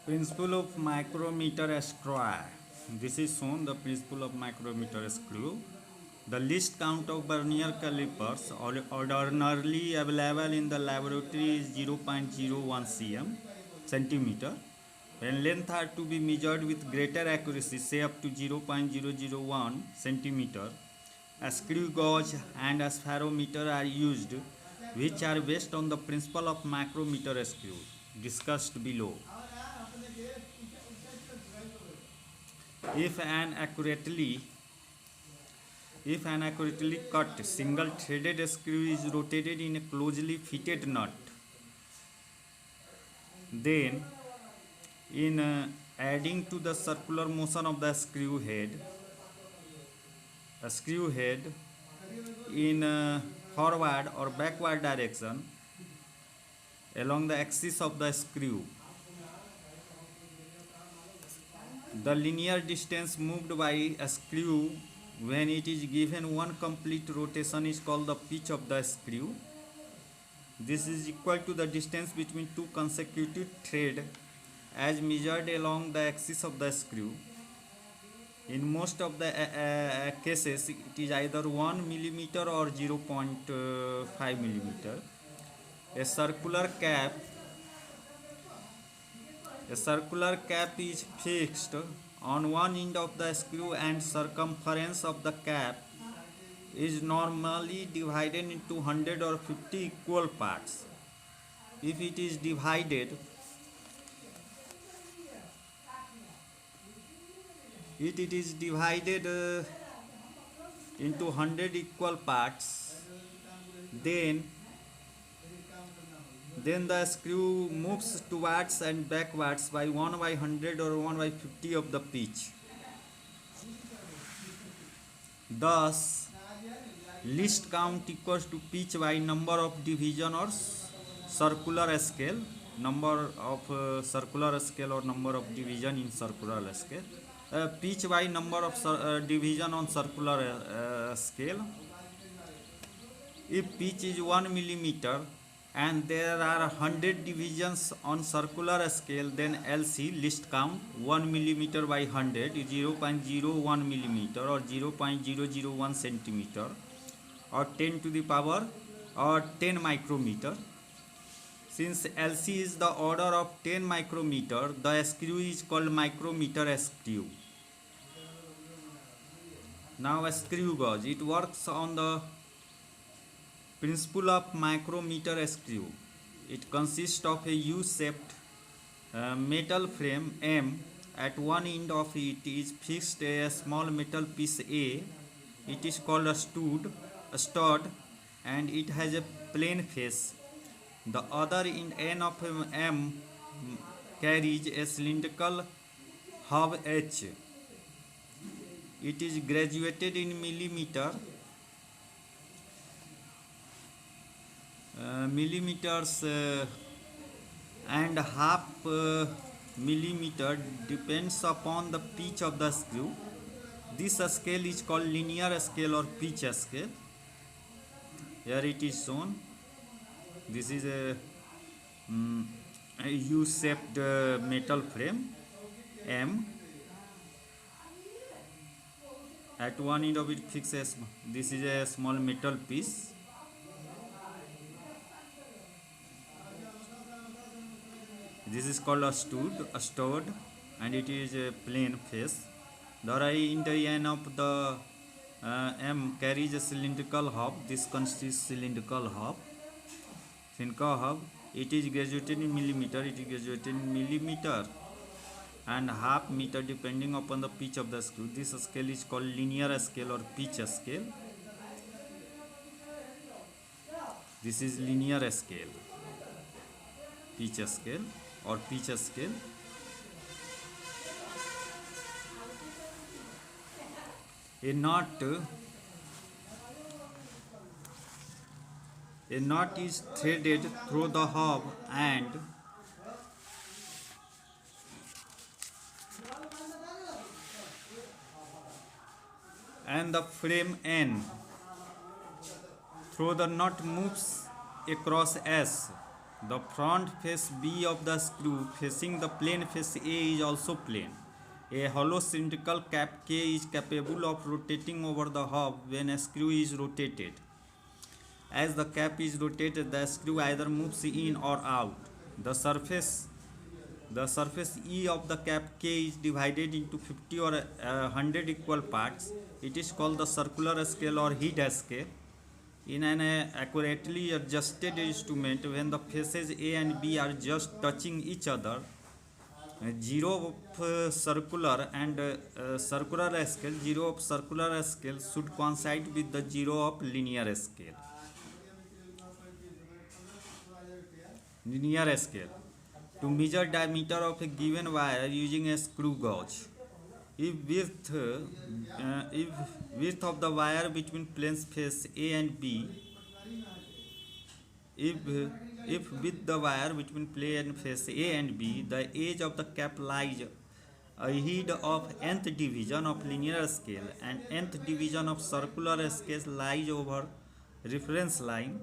Principle of micrometer screw. This is shown the principle of micrometer screw. The least count of vernier calipers ordinarily available in the laboratory is 0.01 centimeter. When length are to be measured with greater accuracy, say up to 0.001 centimeter, a screw gauge and a spherometer are used, which are based on the principle of micrometer screw discussed below. If an accurately cut single threaded screw is rotated in a closely fitted nut, then in adding to the circular motion of the screw head, a screw head in forward or backward direction along the axis of the screw, the linear distance moved by a screw when it is given one complete rotation is called the pitch of the screw. This is equal to the distance between two consecutive threads as measured along the axis of the screw. In most of the cases, it is either 1 millimeter or 0.5 millimeter. A circular cap is fixed on one end of the screw and circumference of the cap is normally divided into 100 or 50 equal parts. If it is divided into 100 equal parts, then the screw moves towards and backwards by 1 by 100 or 1 by 50 of the pitch. Thus, least count equals to pitch by number of division or circular scale, number of circular scale or number of division in circular scale. Pitch by number of division on circular scale. If pitch is 1 millimeter and there are 100 divisions on circular scale, then LC least count 1 millimeter by 100 is 0.01 millimeter or 0.001 centimeter or 10 to the power or 10 micrometer. Since LC is the order of 10 micrometer, the screw is called micrometer screw. Now a screw gauge, it works on the principle of micrometer screw. It consists of a U-shaped metal frame M. At one end of it is fixed a small metal piece A. It is called a stud, and it has a plain face. The other end of M carries a cylindrical hub H. It is graduated in millimeters and half millimeter depends upon the pitch of the screw. This scale is called linear scale or pitch scale. Here it is shown. This is a U-shaped metal frame M. At one end of it fixes. This is a small metal piece. This is called a stud, and it is a plain face. The right end of the M carries a cylindrical hub. This consists cylindrical hub. It is graduated in millimeter. And half meter depending upon the pitch of the screw. This scale is called linear scale or pitch scale. This is linear scale, pitch scale or pitch scale. A knot is threaded through the hub and the frame N. Through the knot moves across S. The front face B of the screw facing the plane face A is also plane. A hollow cylindrical cap K is capable of rotating over the hub when a screw is rotated. As the cap is rotated, the screw either moves in or out. The surface E of the cap K is divided into 50 or 100 equal parts. It is called the circular scale or heat scale. In an accurately adjusted instrument, when the faces A and B are just touching each other, zero of circular scale should coincide with the zero of linear scale. To measure diameter of a given wire using a screw gauge. If width of the wire between planes face A and B, if with the wire between plane face A and B, the edge of the cap lies ahead of nth division of linear scale and nth division of circular scale lies over reference line,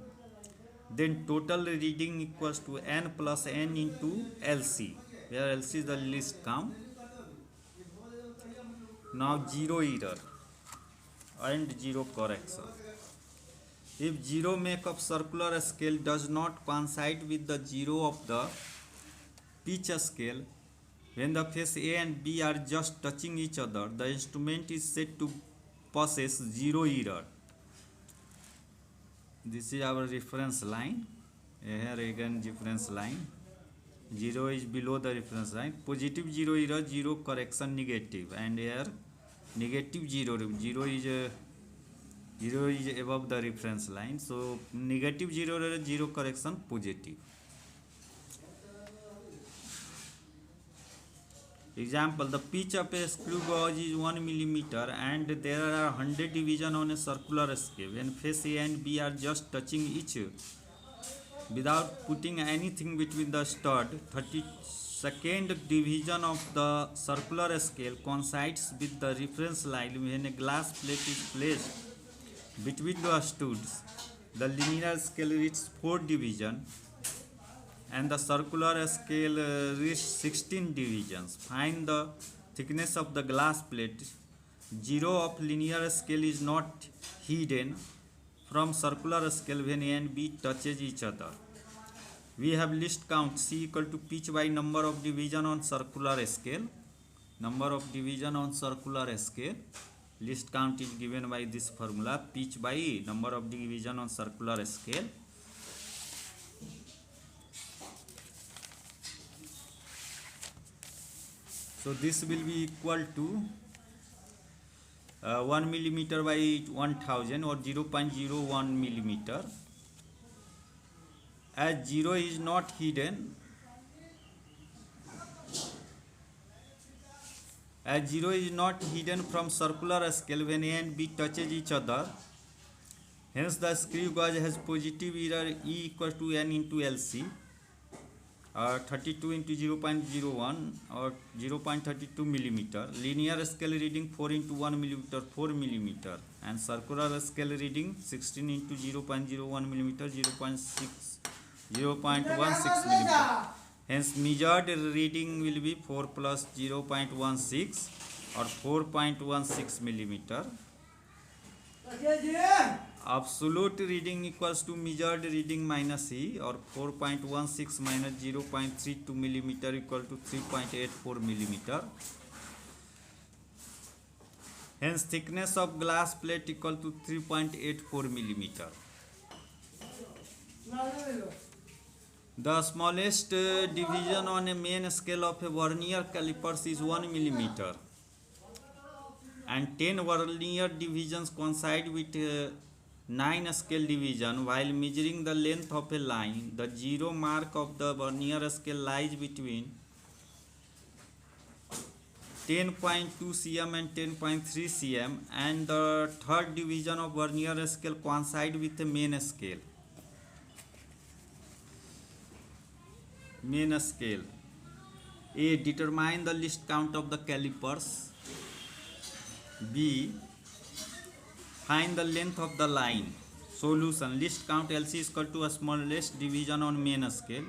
then total reading equals to n plus n into LC, where LC is the least count. Now zero error and zero correction. If zero make of circular scale does not coincide with the zero of the pitch scale, when the face A and B are just touching each other, the instrument is said to possess zero error. This is our reference line. Here again reference line. Zero is below the reference line. Positive zero error, zero correction negative, and here negative zero. Zero is above the reference line. So negative zero error, zero correction, positive. Example: the pitch of a screw gauge is 1 millimeter, and there are 100 divisions on a circular scale. When face A and B are just touching each without putting anything between the stud, 32nd division of the circular scale coincides with the reference line when a glass plate is placed between the studs. The linear scale reaches 4 divisions and the circular scale reaches 16 divisions. Find the thickness of the glass plate. Zero of linear scale is not hidden from circular scale when A and B touches each other. We have list count C equal to pitch by number of division on circular scale. Number of division on circular scale. List count is given by this formula, pitch by number of division on circular scale. So this will be equal to 1 millimeter by 1000 or 0.01 millimeter. As zero is not hidden, from circular scale when A and B touches each other, hence the screw gauge has positive error E equals to n into LC, 32 into 0.01 or 0.32 millimeter. Linear scale reading 4 into 1 millimeter, 4 millimeter, and circular scale reading 16 into 0.01 millimeter, 0.16 millimeter. Hence measured reading will be 4 plus 0.16 or 4.16 millimeter. Absolute reading equals to measured reading minus E, or 4.16 minus 0.32 millimeter equal to 3.84 millimeter. Hence thickness of glass plate equal to 3.84 millimeter. The smallest division on a main scale of a vernier calipers is 1 millimeter, and 10 vernier divisions coincide with 9 scale division. While measuring the length of a line, the zero mark of the vernier scale lies between 10.2 cm and 10.3 cm, and the third division of vernier scale coincide with the main scale. A. Determine the least count of the calipers. B. Find the length of the line. So Solution: list count LC is equal to a smallest division on main scale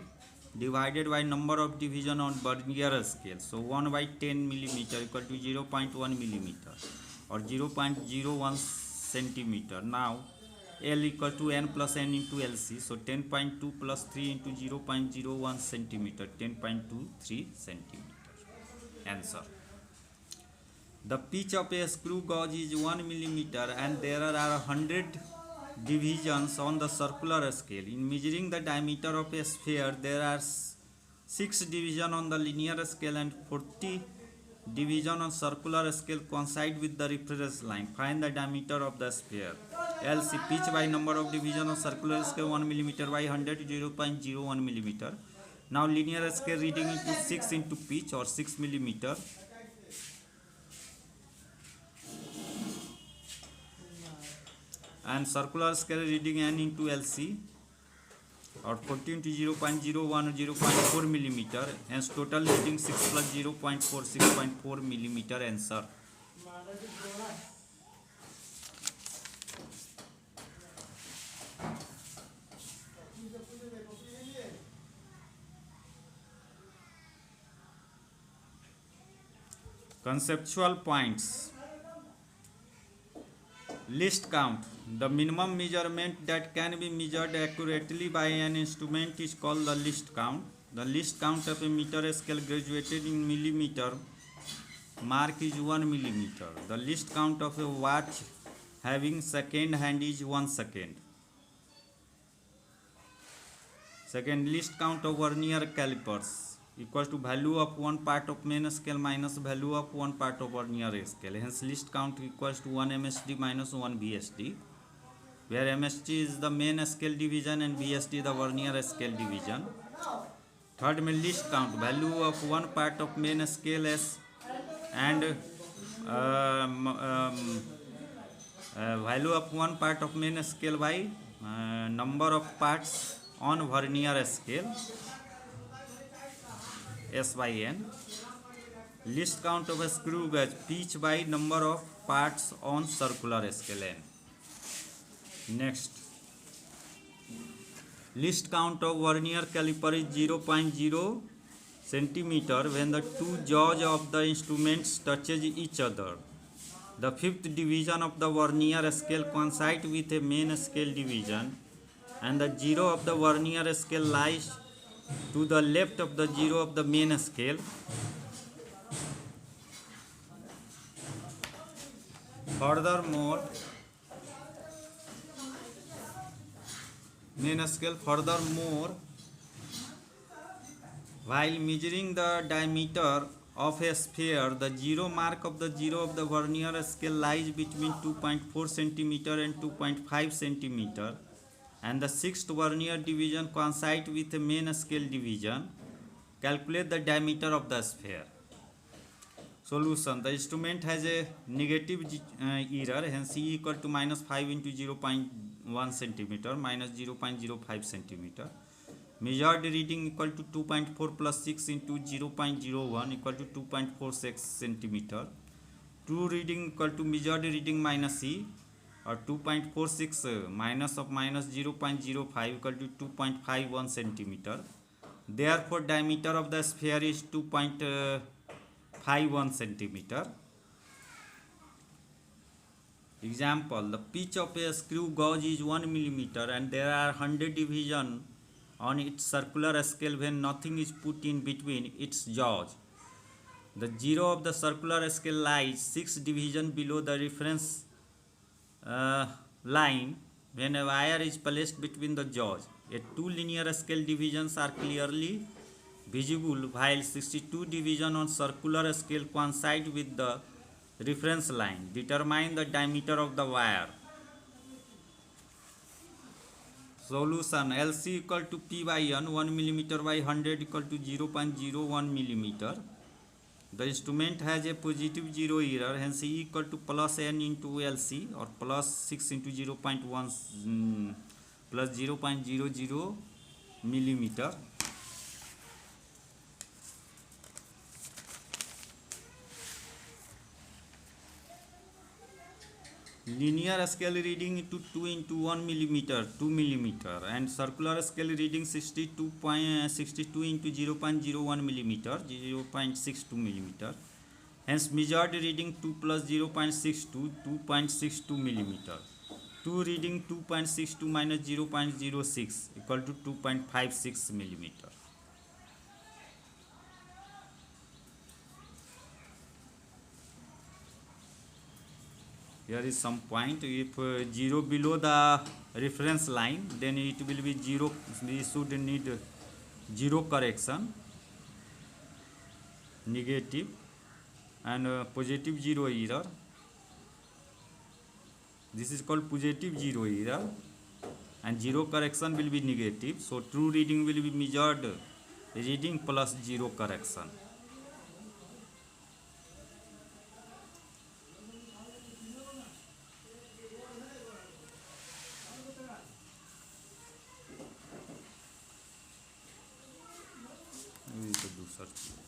divided by number of division on vernier scale. So 1 by 10 millimeter equal to 0.1 millimeter or 0.01 centimeter. Now L equal to n plus n into LC. So 10.2 plus 3 into 0.01 centimeter, 10.23 centimeter. Answer. The pitch of a screw gauge is 1 millimeter and there are 100 divisions on the circular scale. In measuring the diameter of a sphere, there are 6 divisions on the linear scale and 40 divisions on circular scale coincide with the reference line. Find the diameter of the sphere. LC, pitch by number of divisions on circular scale 1 millimeter by 100, 0.01 millimeter. Now linear scale reading into 6 into pitch or 6 millimeter. And circular scale reading n into LC or 14 to 0.01 or 0.4 millimeter, hence total reading 6 plus 0.4, 6.4 millimeter. Answer. Conceptual points. List count. The minimum measurement that can be measured accurately by an instrument is called the list count. The list count of a meter scale graduated in millimeter mark is 1 millimeter. The list count of a watch having second hand is 1 second. Second, list count of vernier calipers equals to value of 1 part of main scale minus value of 1 part of vernier scale. Hence list count equals to 1 MSD minus 1 VSD, where MSD is the main scale division and VSD the vernier scale division. Third, list count value of 1 part of main scale S and value of 1 part of main scale by number of parts on vernier scale S by N. List count of a screw gauge pitch by number of parts on circular scale N. Next, list count of vernier caliper is 0.0 centimeter when the two jaws of the instruments touches each other. The fifth division of the vernier scale coincides with a main scale division and the zero of the vernier scale lies to the left of the zero of the main scale. Furthermore, while measuring the diameter of a sphere, the zero mark of the zero of the vernier scale lies between 2.4 centimeter and 2.5 centimeter, and the sixth vernier division coincides with the main scale division. Calculate the diameter of the sphere. Solution: the instrument has a negative error, hence E equal to minus 5 into 0.1 centimeter minus 0.05 centimeter. Measured reading equal to 2.4 plus 6 into 0.01 equal to 2.46 centimeter. True reading equal to measured reading minus E or 2.46 minus of minus 0.05 equal to 2.51 centimeter. Therefore, diameter of the sphere is 2.51 centimeter. Example: the pitch of a screw gauge is 1 millimeter and there are 100 divisions on its circular scale when nothing is put in between its jaws. The zero of the circular scale lies 6 divisions below the reference line when a wire is placed between the jaws. Two linear scale divisions are clearly visible while 62 divisions on circular scale coincide with the reference line. Determine the diameter of the wire. Solution: LC equal to P by N, 1 millimeter by 100 equal to 0.01 millimeter. The instrument has a positive zero error, hence E equal to plus N into LC or plus 6 into 0.1 plus 0.00 millimeter. linear scale reading into 2 into 1 millimeter 2 millimeter, and circular scale reading 62 into 0.01 millimeter 0.62 millimeter. Hence measured reading 2 plus 0.62 2.62 millimeter. 2 reading 2.62 minus 0.06 equal to 2.56 millimeter. Here is some point. If 0 below the reference line, then it will be 0. We should need 0 correction, negative, and positive 0 error. This is called positive 0 error, and 0 correction will be negative. So true reading will be measured reading plus 0 correction. We will do search.